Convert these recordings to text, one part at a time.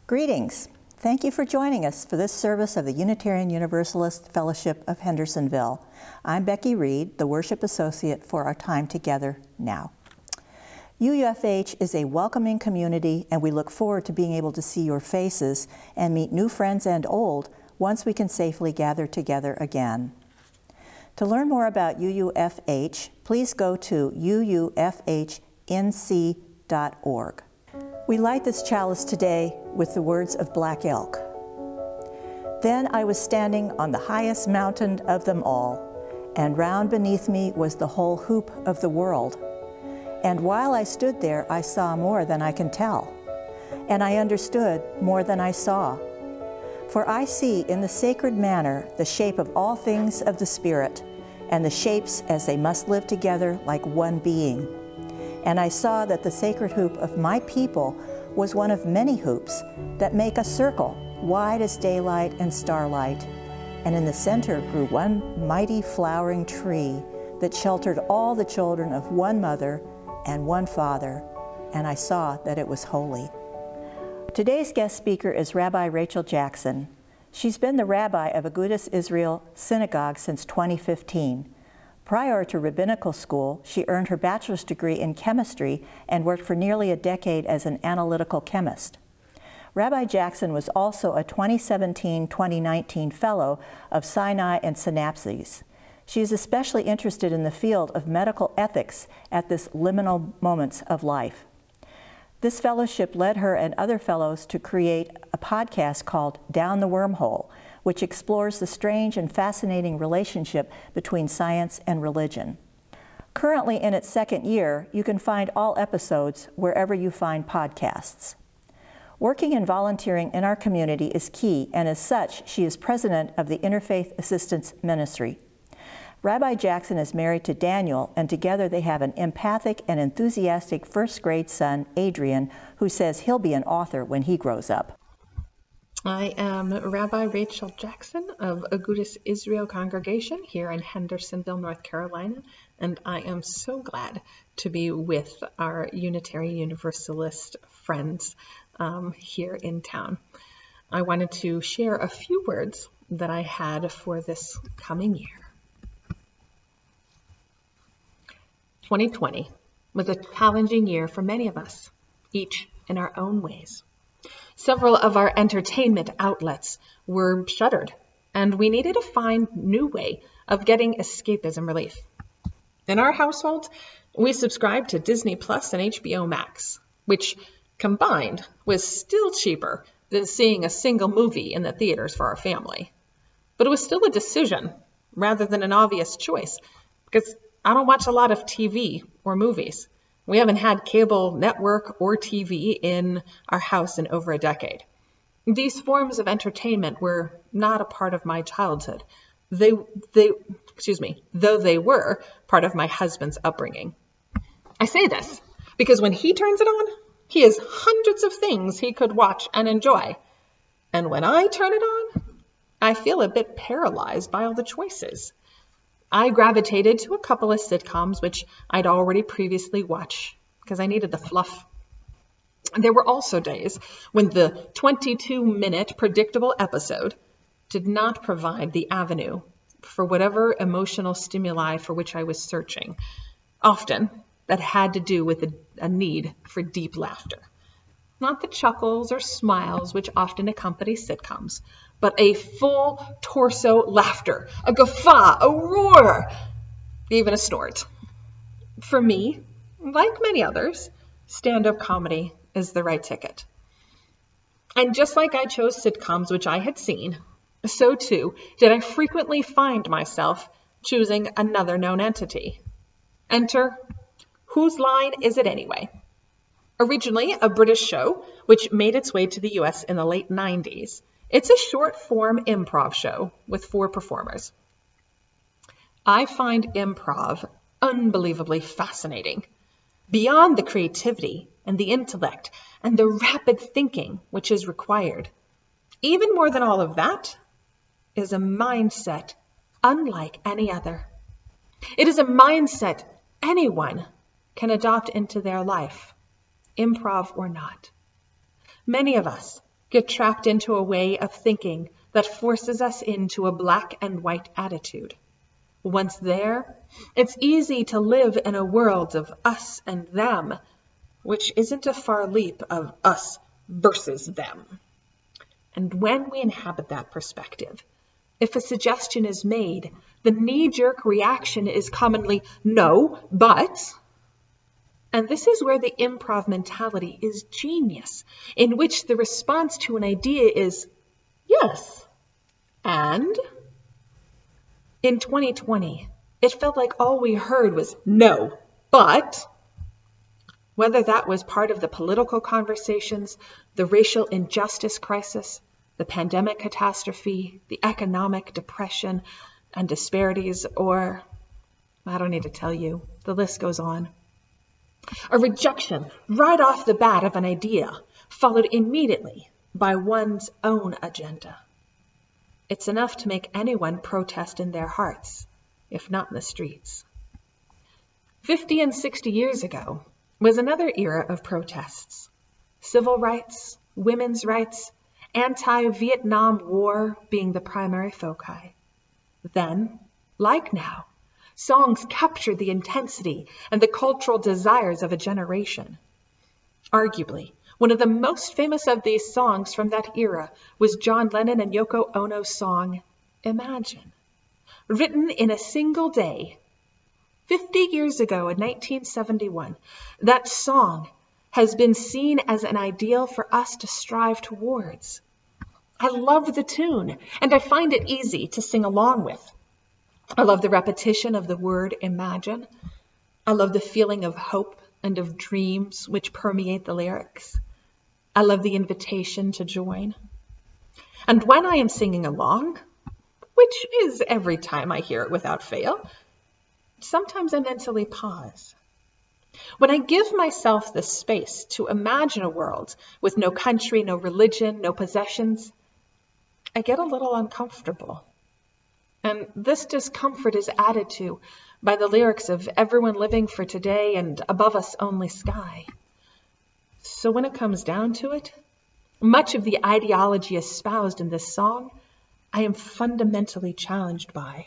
Greetings. Thank you for joining us for this service of the Unitarian Universalist Fellowship of Hendersonville. I'm Becky Reed, the Worship Associate for our time together now. UUFH is a welcoming community, and we look forward to being able to see your faces and meet new friends and old once we can safely gather together again. To learn more about UUFH, please go to uufhnc.org. We light this chalice today with the words of Black Elk. Then I was standing on the highest mountain of them all, and round beneath me was the whole hoop of the world. And while I stood there, I saw more than I can tell, and I understood more than I saw. For I see in the sacred manner the shape of all things of the Spirit, and the shapes as they must live together like one being. And I saw that the sacred hoop of my people was one of many hoops that make a circle, wide as daylight and starlight. And in the center grew one mighty flowering tree that sheltered all the children of one mother and one father, and I saw that it was holy. Today's guest speaker is Rabbi Rachel Jackson. She's been the rabbi of Agudas Israel Synagogue since 2015. Prior to rabbinical school, she earned her bachelor's degree in chemistry and worked for nearly a decade as an analytical chemist. Rabbi Jackson was also a 2017-2019 fellow of Sinai and Synapses. She is especially interested in the field of medical ethics at this liminal moments of life. This fellowship led her and other fellows to create a podcast called Down the Wormhole, which explores the strange and fascinating relationship between science and religion. Currently in its second year, you can find all episodes wherever you find podcasts. Working and volunteering in our community is key, and as such, she is president of the Interfaith Assistance Ministry. Rabbi Jackson is married to Daniel, and together they have an empathic and enthusiastic first-grade son, Adrian, who says he'll be an author when he grows up. I am Rabbi Rachel Jackson of Agudas Israel Congregation here in Hendersonville, North Carolina, and I am so glad to be with our Unitarian Universalist friends here in town. I wanted to share a few words that I had for this coming year. 2020 was a challenging year for many of us, each in our own ways. Several of our entertainment outlets were shuttered, and we needed to find a new way of getting escapism relief. In our household, we subscribed to Disney Plus and HBO Max, which combined was still cheaper than seeing a single movie in the theaters for our family. But it was still a decision rather than an obvious choice, because I don't watch a lot of TV or movies. We haven't had cable network or TV in our house in over a decade. These forms of entertainment were not a part of my childhood. Though they were part of my husband's upbringing. I say this because when he turns it on, he has hundreds of things he could watch and enjoy. And when I turn it on, I feel a bit paralyzed by all the choices. I gravitated to a couple of sitcoms which I'd already previously watched because I needed the fluff. There were also days when the 22-minute predictable episode did not provide the avenue for whatever emotional stimuli for which I was searching. Often that had to do with a need for deep laughter. Not the chuckles or smiles which often accompany sitcoms, but a full torso laughter, a guffaw, a roar, even a snort. For me, like many others, stand-up comedy is the right ticket. And just like I chose sitcoms which I had seen, so too did I frequently find myself choosing another known entity. Enter Whose Line Is It Anyway? Originally a British show which made its way to the US in the late 90s, it's a short-form improv show with 4 performers. I find improv unbelievably fascinating. Beyond the creativity and the intellect and the rapid thinking which is required, even more than all of that, is a mindset unlike any other. It is a mindset anyone can adopt into their life, improv or not. Many of us get trapped into a way of thinking that forces us into a black and white attitude. Once there, it's easy to live in a world of us and them, which isn't a far leap of us versus them. And when we inhabit that perspective, if a suggestion is made, the knee-jerk reaction is commonly, no, but... And this is where the improv mentality is genius, in which the response to an idea is, yes, and... In 2020, it felt like all we heard was, no, but... Whether that was part of the political conversations, the racial injustice crisis, the pandemic catastrophe, the economic depression and disparities, or, I don't need to tell you, the list goes on. A rejection right off the bat of an idea, followed immediately by one's own agenda. It's enough to make anyone protest in their hearts, if not in the streets. 50 and 60 years ago was another era of protests. Civil rights, women's rights, anti-Vietnam War being the primary foci. Then, like now, songs captured the intensity and the cultural desires of a generation. Arguably, one of the most famous of these songs from that era was John Lennon and Yoko Ono's song, Imagine. Written in a single day, 50 years ago in 1971, that song has been seen as an ideal for us to strive towards. I love the tune, and I find it easy to sing along with. I love the repetition of the word imagine. I love the feeling of hope and of dreams which permeate the lyrics. I love the invitation to join. And when I am singing along, which is every time I hear it without fail, sometimes I mentally pause. When I give myself the space to imagine a world with no country, no religion, no possessions, I get a little uncomfortable. And this discomfort is added to by the lyrics of everyone living for today and above us only sky. So when it comes down to it, much of the ideology espoused in this song, I am fundamentally challenged by.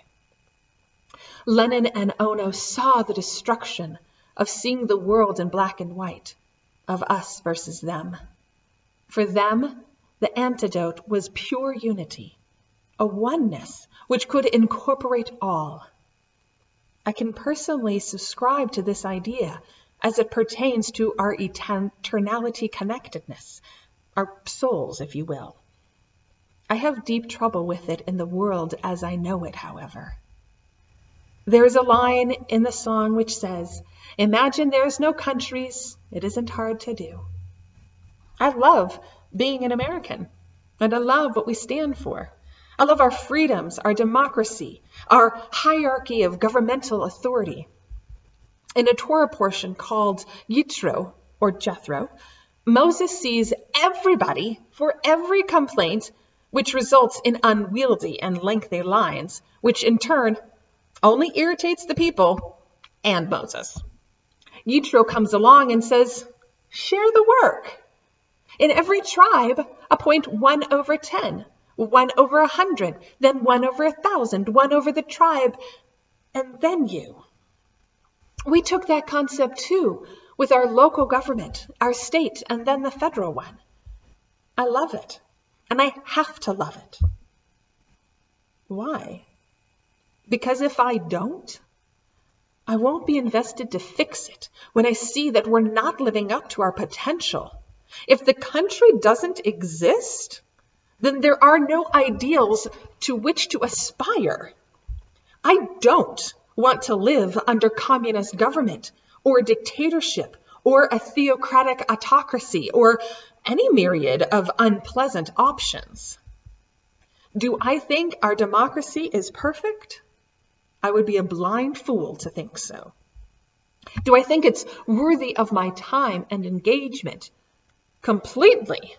Lennon and Ono saw the destruction of seeing the world in black and white, of us versus them. For them, the antidote was pure unity, a oneness which could incorporate all. I can personally subscribe to this idea as it pertains to our eternality connectedness, our souls, if you will. I have deep trouble with it in the world as I know it, however. There is a line in the song which says, "Imagine there's no countries, it isn't hard to do." I love being an American, and I love what we stand for. I love our freedoms, our democracy, our hierarchy of governmental authority. In a Torah portion called Yitro, or Jethro, Moses sees everybody for every complaint, which results in unwieldy and lengthy lines, which in turn only irritates the people and Moses. Yitro comes along and says, share the work. In every tribe, appoint 1 over 10, 1 over 100, then 1 over 1,000, 1 over the tribe, and then you. We took that concept too with our local government, our state, and then the federal one. I love it, and I have to love it. Why? Because if I don't, I won't be invested to fix it when I see that we're not living up to our potential. If the country doesn't exist, then there are no ideals to which to aspire. I don't want to live under communist government or dictatorship or a theocratic autocracy or any myriad of unpleasant options. Do I think our democracy is perfect? I would be a blind fool to think so. Do I think it's worthy of my time and engagement? Completely.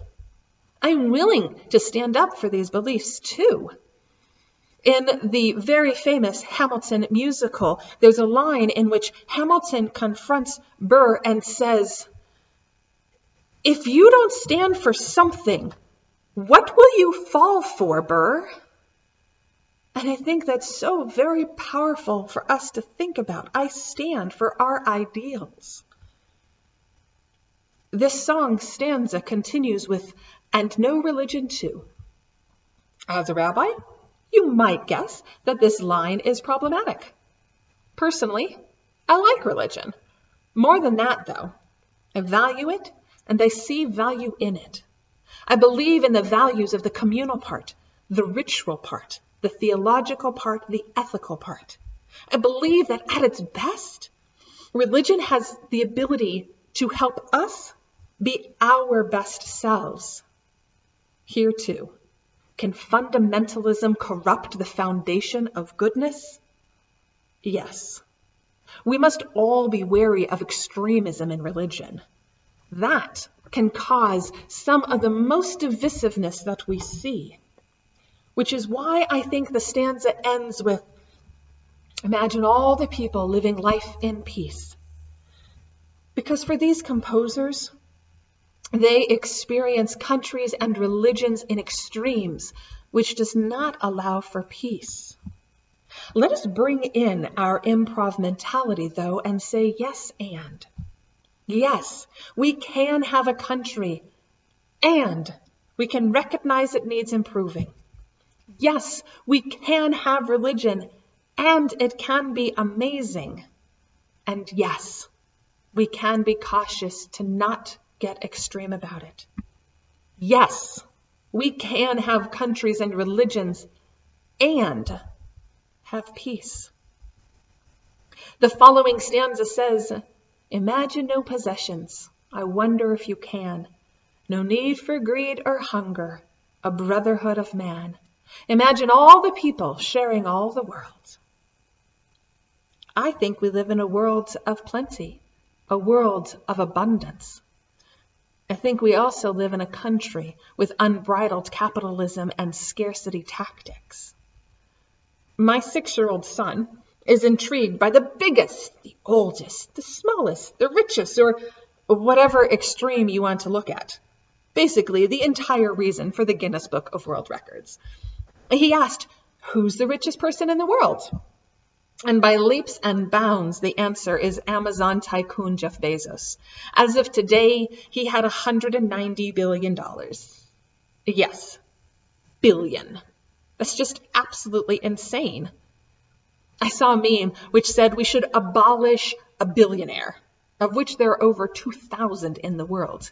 I'm willing to stand up for these beliefs too. In the very famous Hamilton musical, there's a line in which Hamilton confronts Burr and says, if you don't stand for something, What will you fall for, Burr? And I think that's so very powerful for us to think about. I stand for our ideals. This song stanza continues with, and no religion too. As a rabbi, you might guess that this line is problematic. Personally, I like religion. More than that, though, I value it and I see value in it. I believe in the values of the communal part, the ritual part, the theological part, the ethical part. I believe that at its best, religion has the ability to help us be our best selves. Here too, can fundamentalism corrupt the foundation of goodness? Yes. We must all be wary of extremism in religion. That can cause some of the most divisiveness that we see, which is why I think the stanza ends with, imagine all the people living life in peace. Because for these composers, they experience countries and religions in extremes, which does not allow for peace. Let us bring in our improv mentality, though, and say yes and. Yes, we can have a country, and we can recognize it needs improving. Yes, we can have religion, and it can be amazing. And yes, we can be cautious to not get extreme about it. Yes, we can have countries and religions and have peace. The following stanza says, imagine no possessions, I wonder if you can. No need for greed or hunger, a brotherhood of man. Imagine all the people sharing all the world. I think we live in a world of plenty, a world of abundance. I think we also live in a country with unbridled capitalism and scarcity tactics. My 6-year-old son is intrigued by the biggest, the oldest, the smallest, the richest, or whatever extreme you want to look at. Basically, the entire reason for the Guinness Book of World Records. He asked, who's the richest person in the world? And by leaps and bounds, the answer is Amazon tycoon Jeff Bezos, as if today he had $190 billion. Yes, billion. That's just absolutely insane. I saw a meme which said we should abolish a billionaire, of which there are over 2,000 in the world.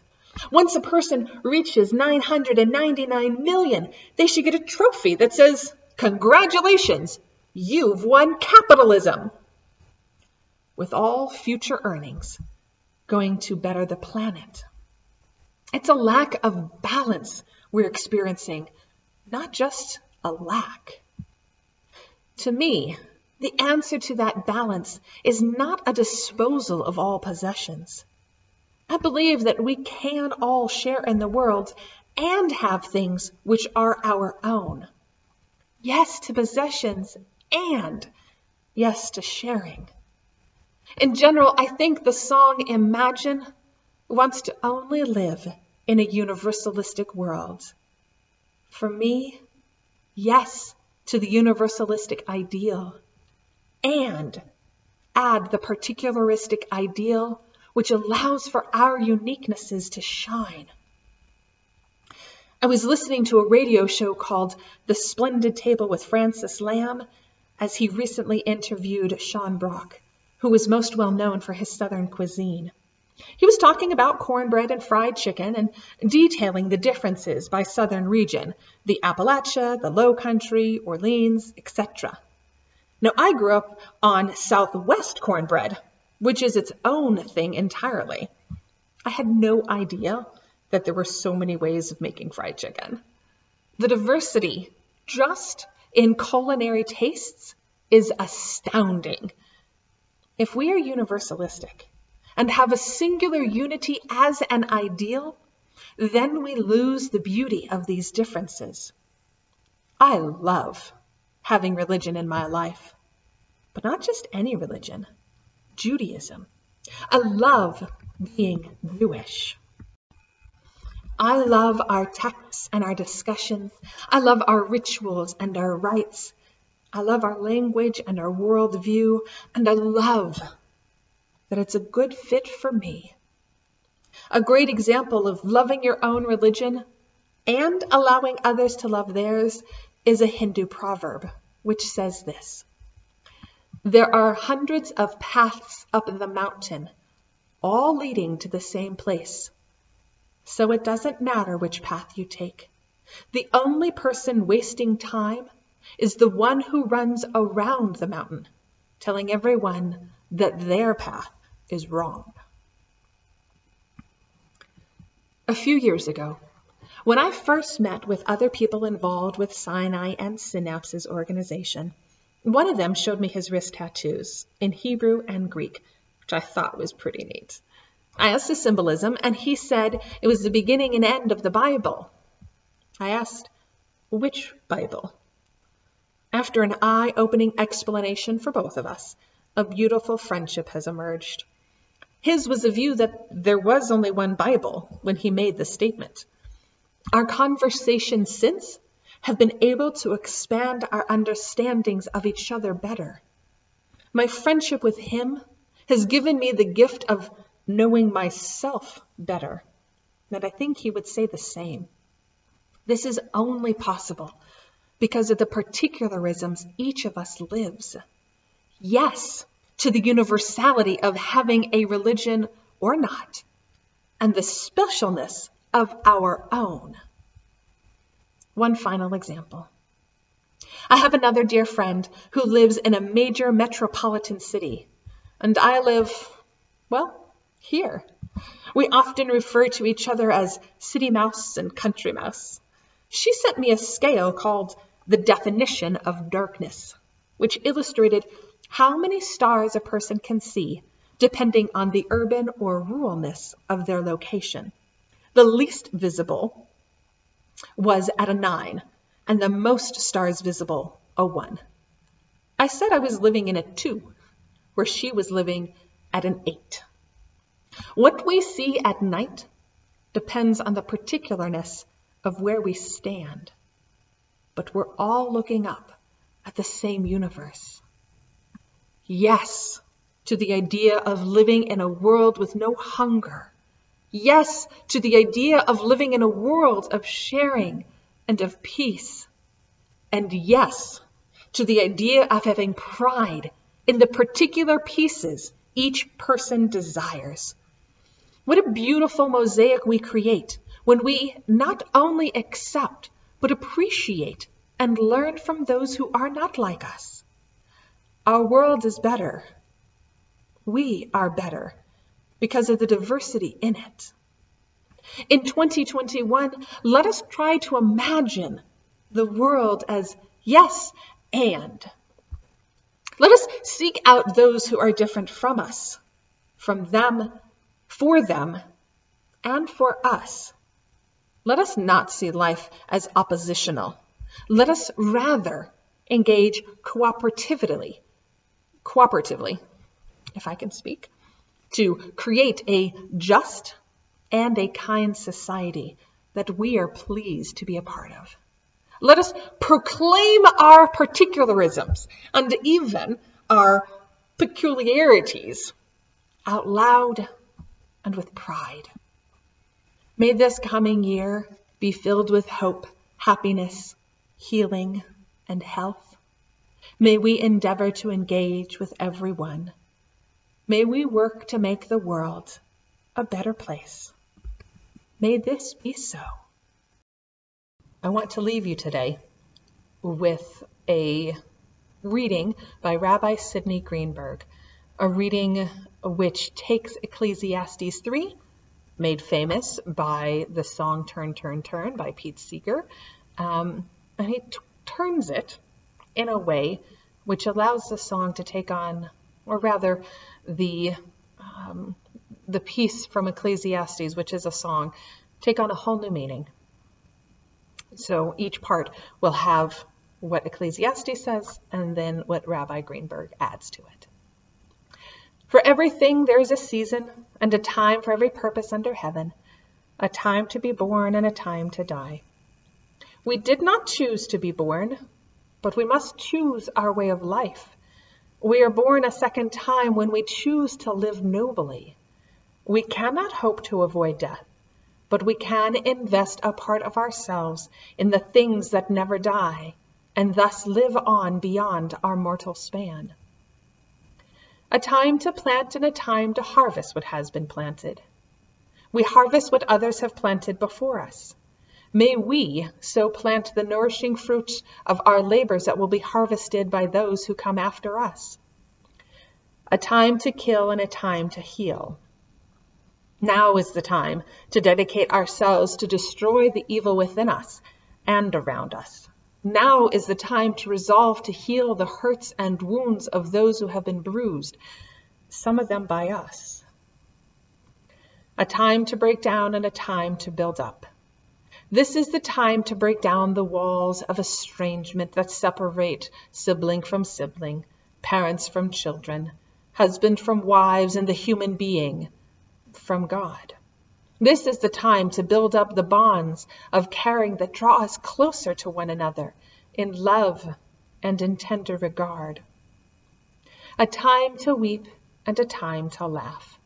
Once a person reaches 999 million, they should get a trophy that says, congratulations, you've won capitalism, with all future earnings going to better the planet. It's a lack of balance we're experiencing, not just a lack. To me, the answer to that balance is not a disposal of all possessions. I believe that we can all share in the world and have things which are our own. Yes to possessions and yes to sharing. In general, I think the song Imagine wants to only live in a universalistic world. For me, yes to the universalistic ideal, and add the particularistic ideal which allows for our uniquenesses to shine. I was listening to a radio show called The Splendid Table with Francis Lamb as he recently interviewed Sean Brock, who was most well known for his Southern cuisine. He was talking about cornbread and fried chicken and detailing the differences by Southern region, the Appalachia, the Low Country, Orleans, etc. Now, I grew up on Southwest cornbread, which is its own thing entirely. I had no idea that there were so many ways of making fried chicken. The diversity just in culinary tastes is astounding. If we are universalistic and have a singular unity as an ideal, then we lose the beauty of these differences. I love having religion in my life, but not just any religion, Judaism. I love being Jewish. I love our texts and our discussions. I love our rituals and our rites. I love our language and our worldview. And I love that it's a good fit for me. A great example of loving your own religion and allowing others to love theirs is a Hindu proverb, which says this: there are hundreds of paths up the mountain, all leading to the same place. So it doesn't matter which path you take. The only person wasting time is the one who runs around the mountain, telling everyone that their path is wrong. A few years ago, when I first met with other people involved with Sinai and Synapse's organization, one of them showed me his wrist tattoos in Hebrew and Greek, which I thought was pretty neat. I asked the symbolism, and he said it was the beginning and end of the Bible. I asked, which Bible? After an eye-opening explanation for both of us, a beautiful friendship has emerged. His was the view that there was only one Bible when he made the statement. Our conversations since have been able to expand our understandings of each other better. My friendship with him has given me the gift of knowing myself better, and I think he would say the same. This is only possible because of the particularisms each of us lives. Yes, to the universality of having a religion or not, and the specialness of our own. One final example. I have another dear friend who lives in a major metropolitan city, and I live, well, here. We often refer to each other as city mouse and country mouse. She sent me a scale called The Definition of Darkness, which illustrated how many stars a person can see depending on the urban or ruralness of their location. The least visible was at a 9, and the most stars visible a 1. I said I was living in a 2, where she was living at an 8. What we see at night depends on the particularness of where we stand, but we're all looking up at the same universe. Yes, to the idea of living in a world with no hunger. Yes, to the idea of living in a world of sharing and of peace. And yes, to the idea of having pride in the particular pieces each person desires. What a beautiful mosaic we create when we not only accept, but appreciate and learn from those who are not like us. Our world is better. We are better because of the diversity in it. In 2021, let us try to imagine the world as yes and. Let us seek out those who are different from us, from them, for them, and for us. Let us not see life as oppositional. Let us rather engage cooperatively, if I can speak, to create a just and a kind society that we are pleased to be a part of. Let us proclaim our particularisms and even our peculiarities out loud and with pride. May this coming year be filled with hope, happiness, healing, and health. May we endeavor to engage with everyone. May we work to make the world a better place. May this be so. I want to leave you today with a reading by Rabbi Sidney Greenberg, a reading which takes Ecclesiastes 3, made famous by the song Turn, Turn, Turn by Pete Seeger, and he turns it in a way which allows the song to take on, or rather the piece from Ecclesiastes, which is a song, take on a whole new meaning. So each part will have what Ecclesiastes says and then what Rabbi Greenberg adds to it. For everything there is a season and a time for every purpose under heaven. a time to be born and a time to die. We did not choose to be born, but we must choose our way of life. We are born a second time when we choose to live nobly. We cannot hope to avoid death, but we can invest a part of ourselves in the things that never die, and thus live on beyond our mortal span. A time to plant and a time to harvest what has been planted. We harvest what others have planted before us. May we so plant the nourishing fruits of our labors that will be harvested by those who come after us. A time to kill and a time to heal. Now is the time to dedicate ourselves to destroy the evil within us and around us. Now is the time to resolve to heal the hurts and wounds of those who have been bruised, some of them by us. A time to break down and a time to build up. This is the time to break down the walls of estrangement that separate sibling from sibling, parents from children, husband from wives, and the human being from God. This is the time to build up the bonds of caring that draw us closer to one another in love and in tender regard. A time to weep and a time to laugh.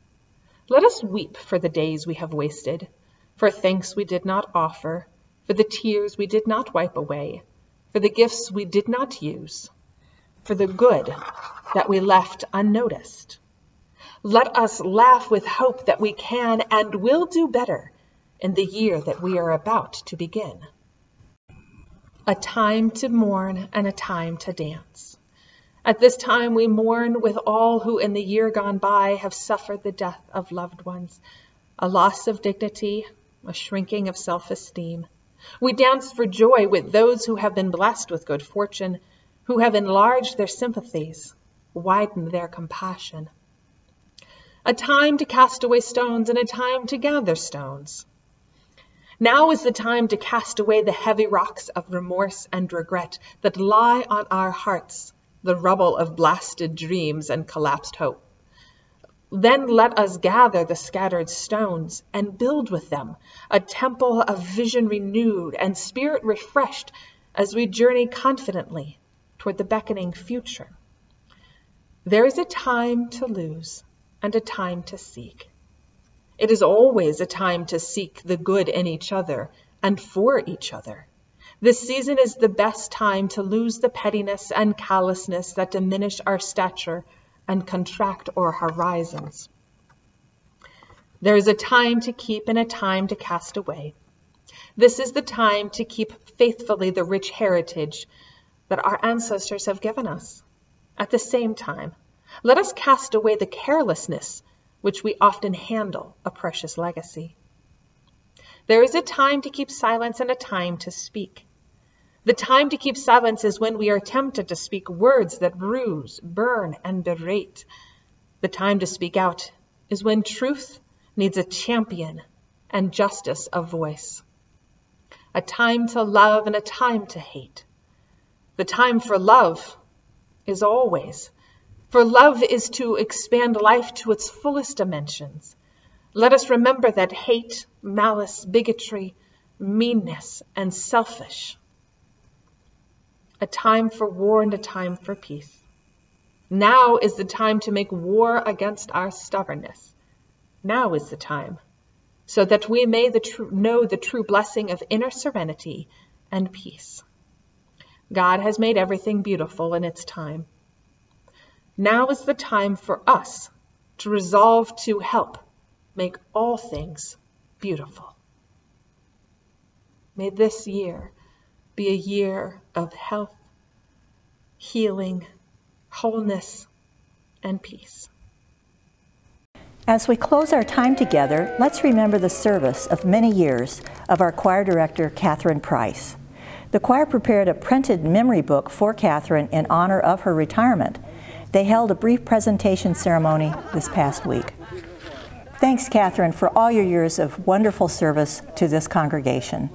Let us weep for the days we have wasted, for thanks we did not offer, for the tears we did not wipe away, for the gifts we did not use, for the good that we left unnoticed. Let us laugh with hope that we can and will do better in the year that we are about to begin. A time to mourn and a time to dance. At this time we mourn with all who in the year gone by have suffered the death of loved ones, a loss of dignity, a shrinking of self-esteem. We dance for joy with those who have been blessed with good fortune, who have enlarged their sympathies, widened their compassion. A time to cast away stones and a time to gather stones. Now is the time to cast away the heavy rocks of remorse and regret that lie on our hearts, the rubble of blasted dreams and collapsed hope. Then let us gather the scattered stones and build with them a temple of vision renewed and spirit refreshed as we journey confidently toward the beckoning future. There is a time to lose and a time to seek. It is always a time to seek the good in each other and for each other. This season is the best time to lose the pettiness and callousness that diminish our stature and contract our horizons. There is a time to keep and a time to cast away. This is the time to keep faithfully the rich heritage that our ancestors have given us. At the same time, let us cast away the carelessness which we often handle a precious legacy. There is a time to keep silence and a time to speak. The time to keep silence is when we are tempted to speak words that bruise, burn, and berate. The time to speak out is when truth needs a champion and justice a voice. A time to love and a time to hate. The time for love is always, for love is to expand life to its fullest dimensions. Let us remember that hate, malice, bigotry, meanness, and selfish. A time for war and a time for peace. Now is the time to make war against our stubbornness. Now is the time, so that we may know the true blessing of inner serenity and peace. God has made everything beautiful in its time. Now is the time for us to resolve to help make all things beautiful. May this year be a year of health, healing, wholeness, and peace. As we close our time together, let's remember the service of many years of our choir director, Catherine Price. The choir prepared a printed memory book for Catherine in honor of her retirement. They held a brief presentation ceremony this past week. Thanks, Catherine, for all your years of wonderful service to this congregation.